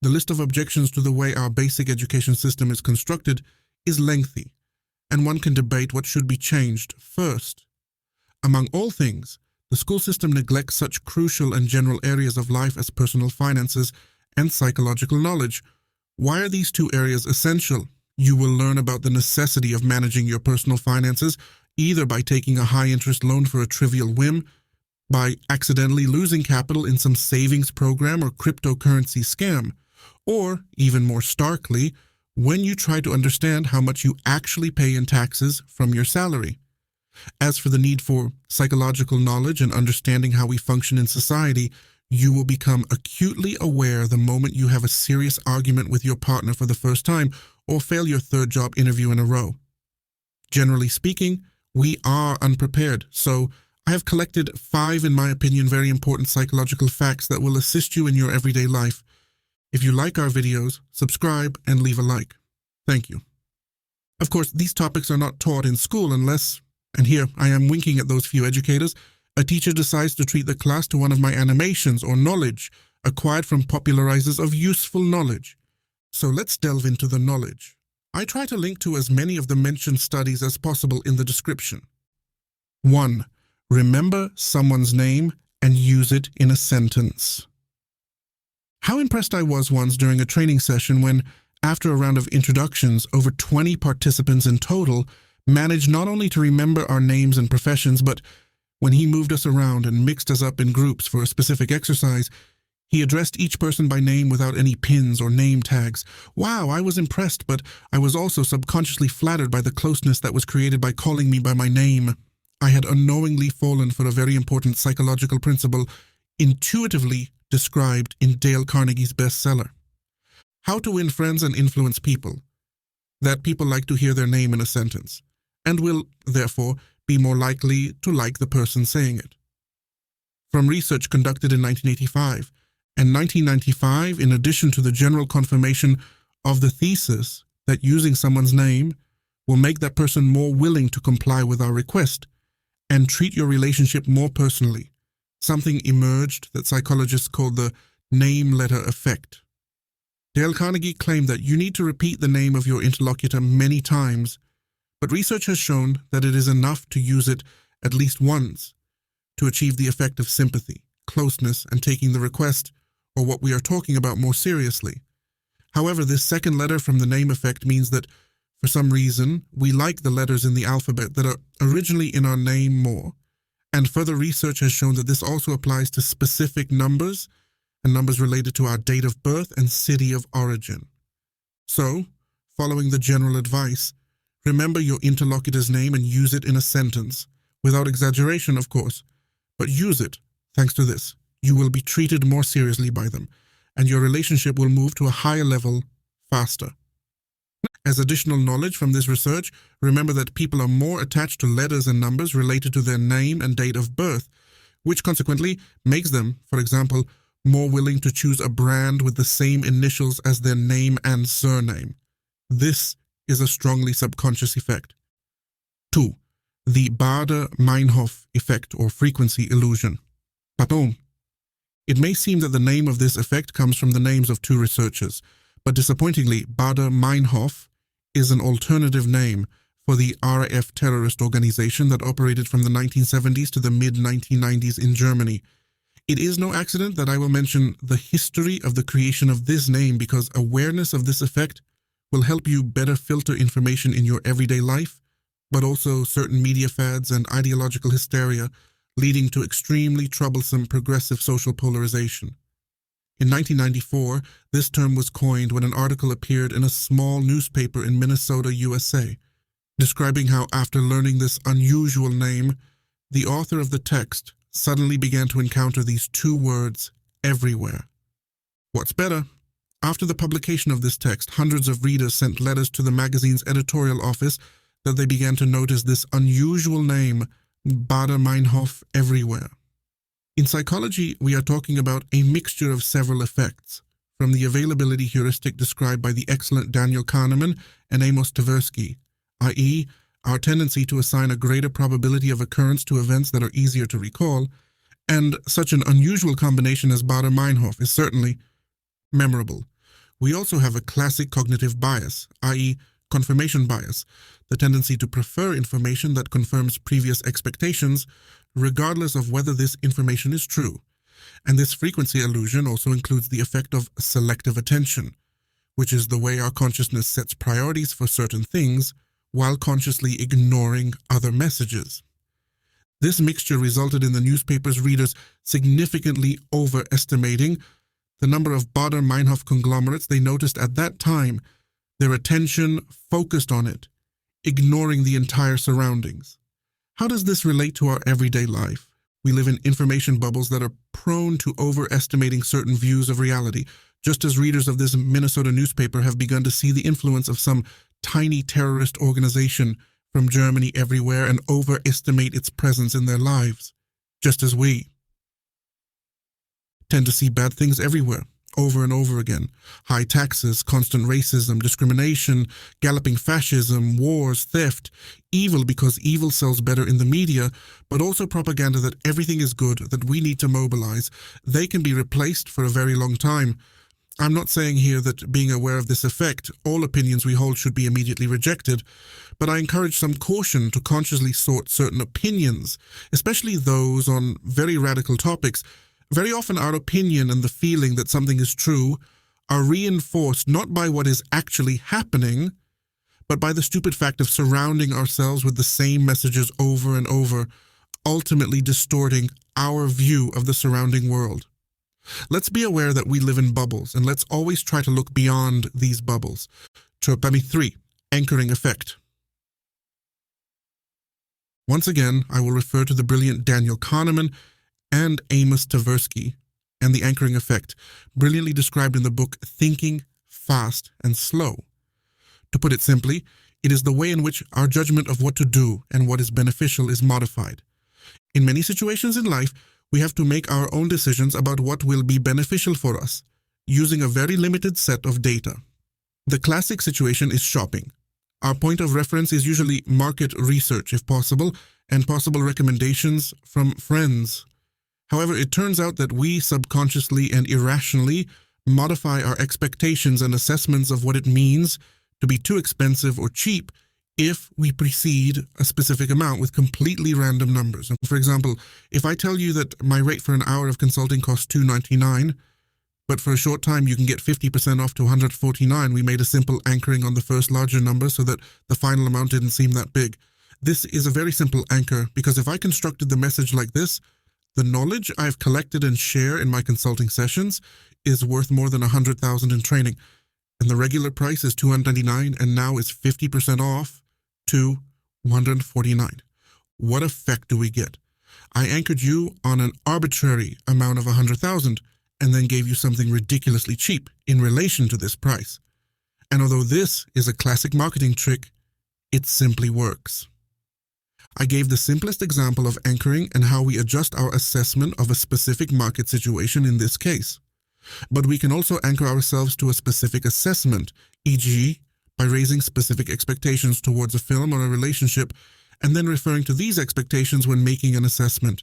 The list of objections to the way our basic education system is constructed is lengthy, and one can debate what should be changed first. Among all things, the school system neglects such crucial and general areas of life as personal finances and psychological knowledge. Why are these two areas essential? You will learn about the necessity of managing your personal finances, either by taking a high-interest loan for a trivial whim, by accidentally losing capital in some savings program or cryptocurrency scam, or, even more starkly, when you try to understand how much you actually pay in taxes from your salary. As for the need for psychological knowledge and understanding how we function in society, you will become acutely aware the moment you have a serious argument with your partner for the first time or fail your third job interview in a row. Generally speaking, we are unprepared, so I have collected 5, in my opinion, very important psychological facts that will assist you in your everyday life. If you like our videos, subscribe and leave a like. Thank you. Of course, these topics are not taught in school unless, and here I am winking at those few educators, a teacher decides to treat the class to one of my animations or knowledge acquired from popularizers of useful knowledge. So let's delve into the knowledge. I try to link to as many of the mentioned studies as possible in the description. 1. Remember someone's name and use it in a sentence. How impressed I was once during a training session when, after a round of introductions, over 20 participants in total managed not only to remember our names and professions, but when he moved us around and mixed us up in groups for a specific exercise, he addressed each person by name without any pins or name tags. Wow, I was impressed, but I was also subconsciously flattered by the closeness that was created by calling me by my name. I had unknowingly fallen for a very important psychological principle intuitively described in Dale Carnegie's bestseller, How to Win Friends and Influence People, that people like to hear their name in a sentence, and will, therefore, be more likely to like the person saying it. From research conducted in 1985 and 1995, in addition to the general confirmation of the thesis that using someone's name will make that person more willing to comply with our request and treat your relationship more personally, something emerged that psychologists call the name-letter effect. Dale Carnegie claimed that you need to repeat the name of your interlocutor many times, but research has shown that it is enough to use it at least once to achieve the effect of sympathy, closeness, and taking the request or what we are talking about more seriously. However, this second letter from the name effect means that, for some reason, we like the letters in the alphabet that are originally in our name more, and further research has shown that this also applies to specific numbers and numbers related to our date of birth and city of origin. So, following the general advice, remember your interlocutor's name and use it in a sentence, without exaggeration, of course, but use it. Thanks to this, you will be treated more seriously by them, and your relationship will move to a higher level faster. As additional knowledge from this research, remember that people are more attached to letters and numbers related to their name and date of birth, which consequently makes them, for example, more willing to choose a brand with the same initials as their name and surname. This is a strongly subconscious effect. 2. The Baader-Meinhof effect or frequency illusion. Pardon. It may seem that the name of this effect comes from the names of two researchers, but disappointingly, Baader-Meinhof is an alternative name for the RAF terrorist organization that operated from the 1970s to the mid-1990s in Germany. It is no accident that I will mention the history of the creation of this name, because awareness of this effect will help you better filter information in your everyday life, but also certain media fads and ideological hysteria, leading to extremely troublesome progressive social polarization. In 1994, this term was coined when an article appeared in a small newspaper in Minnesota, USA, describing how after learning this unusual name, the author of the text suddenly began to encounter these two words everywhere. What's better, after the publication of this text, hundreds of readers sent letters to the magazine's editorial office that they began to notice this unusual name, Baader-Meinhof, everywhere. In psychology, we are talking about a mixture of several effects, from the availability heuristic described by the excellent Daniel Kahneman and Amos Tversky, i.e., our tendency to assign a greater probability of occurrence to events that are easier to recall, and such an unusual combination as Baader-Meinhof is certainly memorable. We also have a classic cognitive bias, i.e., confirmation bias, the tendency to prefer information that confirms previous expectations, regardless of whether this information is true. And this frequency illusion also includes the effect of selective attention, which is the way our consciousness sets priorities for certain things while consciously ignoring other messages. This mixture resulted in the newspaper's readers significantly overestimating the number of Baader-Meinhof conglomerates they noticed at that time, their attention focused on it, ignoring the entire surroundings. How does this relate to our everyday life? We live in information bubbles that are prone to overestimating certain views of reality, just as readers of this Minnesota newspaper have begun to see the influence of some tiny terrorist organization from Germany everywhere and overestimate its presence in their lives, just as we tend to see bad things everywhere, over and over again. High taxes, constant racism, discrimination, galloping fascism, wars, theft, evil because evil sells better in the media, but also propaganda that everything is good, that we need to mobilize. They can be replaced for a very long time. I'm not saying here that being aware of this effect, all opinions we hold should be immediately rejected, but I encourage some caution to consciously sort certain opinions, especially those on very radical topics. Very often our opinion and the feeling that something is true are reinforced not by what is actually happening, but by the stupid fact of surrounding ourselves with the same messages over and over, ultimately distorting our view of the surrounding world. Let's be aware that we live in bubbles, and let's always try to look beyond these bubbles. 3. Anchoring effect. Once again, I will refer to the brilliant Daniel Kahneman and Amos Tversky and the anchoring effect, brilliantly described in the book Thinking Fast and Slow. To put it simply, it is the way in which our judgment of what to do and what is beneficial is modified. In many situations in life, we have to make our own decisions about what will be beneficial for us, using a very limited set of data. The classic situation is shopping. Our point of reference is usually market research, if possible, and possible recommendations from friends. However, it turns out that we subconsciously and irrationally modify our expectations and assessments of what it means to be too expensive or cheap if we precede a specific amount with completely random numbers. For example, if I tell you that my rate for an hour of consulting costs $2.99, but for a short time you can get 50% off to $149, we made a simple anchoring on the first larger number so that the final amount didn't seem that big. This is a very simple anchor because if I constructed the message like this, the knowledge I've collected and share in my consulting sessions is worth more than $100,000 in training, and the regular price is $299 and now is 50% off to $149. What effect do we get? I anchored you on an arbitrary amount of $100,000 and then gave you something ridiculously cheap in relation to this price. And although this is a classic marketing trick, it simply works. I gave the simplest example of anchoring and how we adjust our assessment of a specific market situation in this case. But we can also anchor ourselves to a specific assessment, e.g., by raising specific expectations towards a film or a relationship and then referring to these expectations when making an assessment.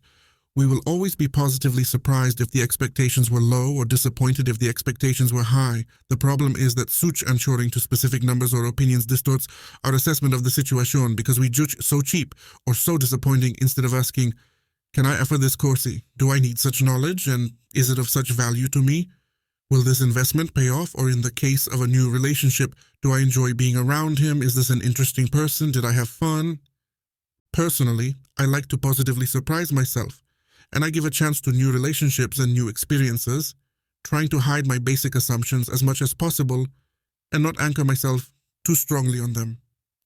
We will always be positively surprised if the expectations were low or disappointed if the expectations were high. The problem is that anchoring to specific numbers or opinions distorts our assessment of the situation because we judge so cheap or so disappointing instead of asking, can I offer this course? Do I need such knowledge and is it of such value to me? Will this investment pay off? Or in the case of a new relationship, do I enjoy being around him? Is this an interesting person? Did I have fun? Personally, I like to positively surprise myself. And I give a chance to new relationships and new experiences, trying to hide my basic assumptions as much as possible and not anchor myself too strongly on them.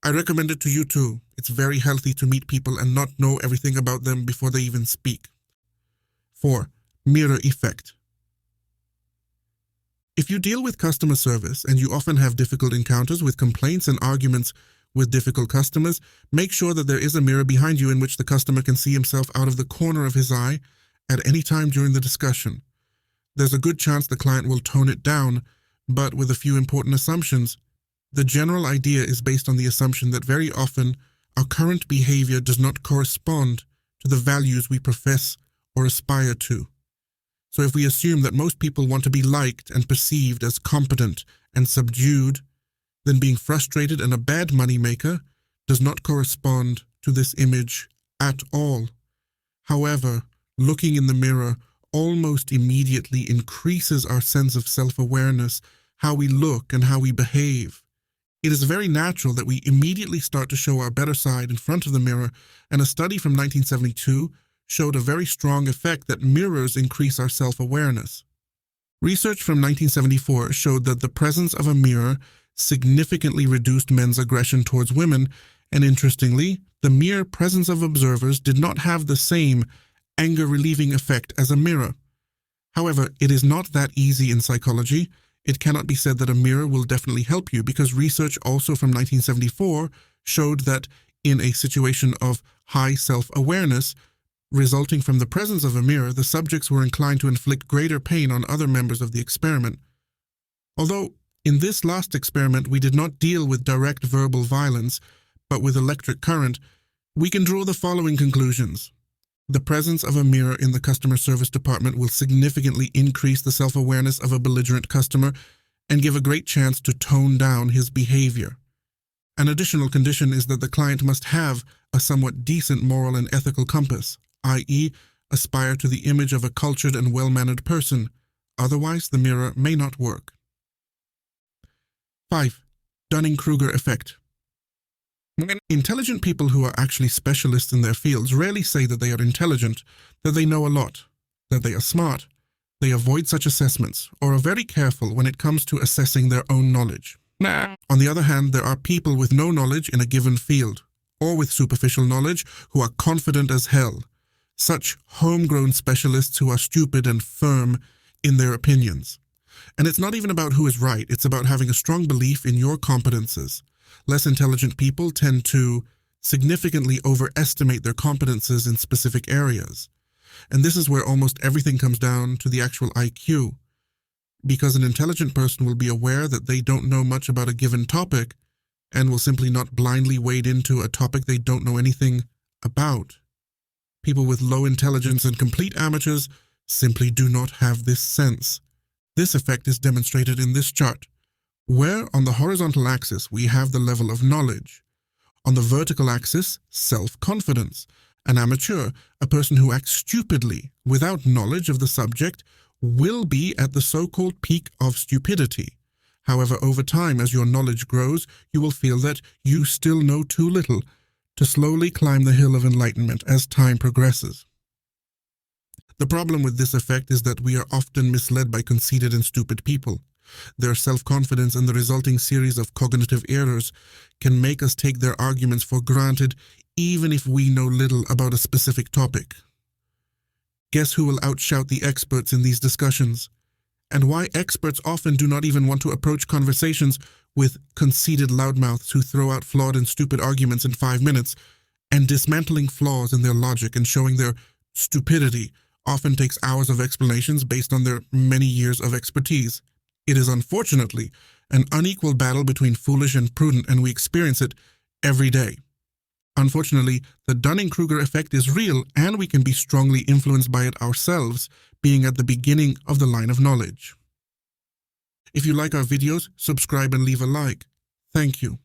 I recommend it to you too. It's very healthy to meet people and not know everything about them before they even speak. 4. Mirror effect. If you deal with customer service and you often have difficult encounters with complaints and arguments with difficult customers, make sure that there is a mirror behind you in which the customer can see himself out of the corner of his eye at any time during the discussion. There's a good chance the client will tone it down, but with a few important assumptions. The general idea is based on the assumption that very often our current behavior does not correspond to the values we profess or aspire to. So if we assume that most people want to be liked and perceived as competent and subdued, then being frustrated and a bad moneymaker does not correspond to this image at all. However, looking in the mirror almost immediately increases our sense of self-awareness, how we look and how we behave. It is very natural that we immediately start to show our better side in front of the mirror, and a study from 1972 showed a very strong effect that mirrors increase our self-awareness. Research from 1974 showed that the presence of a mirror significantly reduced men's aggression towards women, and interestingly, the mere presence of observers did not have the same anger-relieving effect as a mirror. However, it is not that easy in psychology. It cannot be said that a mirror will definitely help you, because research also from 1974 showed that in a situation of high self-awareness, resulting from the presence of a mirror, the subjects were inclined to inflict greater pain on other members of the experiment. Although in this last experiment we did not deal with direct verbal violence, but with electric current, we can draw the following conclusions. The presence of a mirror in the customer service department will significantly increase the self-awareness of a belligerent customer and give a great chance to tone down his behavior. An additional condition is that the client must have a somewhat decent moral and ethical compass, i.e., aspire to the image of a cultured and well-mannered person. Otherwise, the mirror may not work. 5. Dunning-Kruger effect. Intelligent people who are actually specialists in their fields rarely say that they are intelligent, that they know a lot, that they are smart. They avoid such assessments, or are very careful when it comes to assessing their own knowledge. On the other hand, there are people with no knowledge in a given field, or with superficial knowledge, who are confident as hell. Such homegrown specialists who are stupid and firm in their opinions. And it's not even about who is right, it's about having a strong belief in your competences. Less intelligent people tend to significantly overestimate their competences in specific areas. And this is where almost everything comes down to the actual IQ. Because an intelligent person will be aware that they don't know much about a given topic and will simply not blindly wade into a topic they don't know anything about. People with low intelligence and complete amateurs simply do not have this sense. This effect is demonstrated in this chart, where on the horizontal axis we have the level of knowledge. On the vertical axis, self-confidence. An amateur, a person who acts stupidly without knowledge of the subject, will be at the so-called peak of stupidity. However, over time, as your knowledge grows, you will feel that you still know too little to slowly climb the hill of enlightenment as time progresses. The problem with this effect is that we are often misled by conceited and stupid people. Their self-confidence and the resulting series of cognitive errors can make us take their arguments for granted even if we know little about a specific topic. Guess who will outshout the experts in these discussions? And why experts often do not even want to approach conversations with conceited loudmouths who throw out flawed and stupid arguments in 5 minutes, and dismantling flaws in their logic and showing their stupidity often takes hours of explanations based on their many years of expertise. It is unfortunately an unequal battle between foolish and prudent, and we experience it every day. Unfortunately, the Dunning-Kruger effect is real, and we can be strongly influenced by it ourselves, being at the beginning of the line of knowledge. If you like our videos, subscribe and leave a like. Thank you.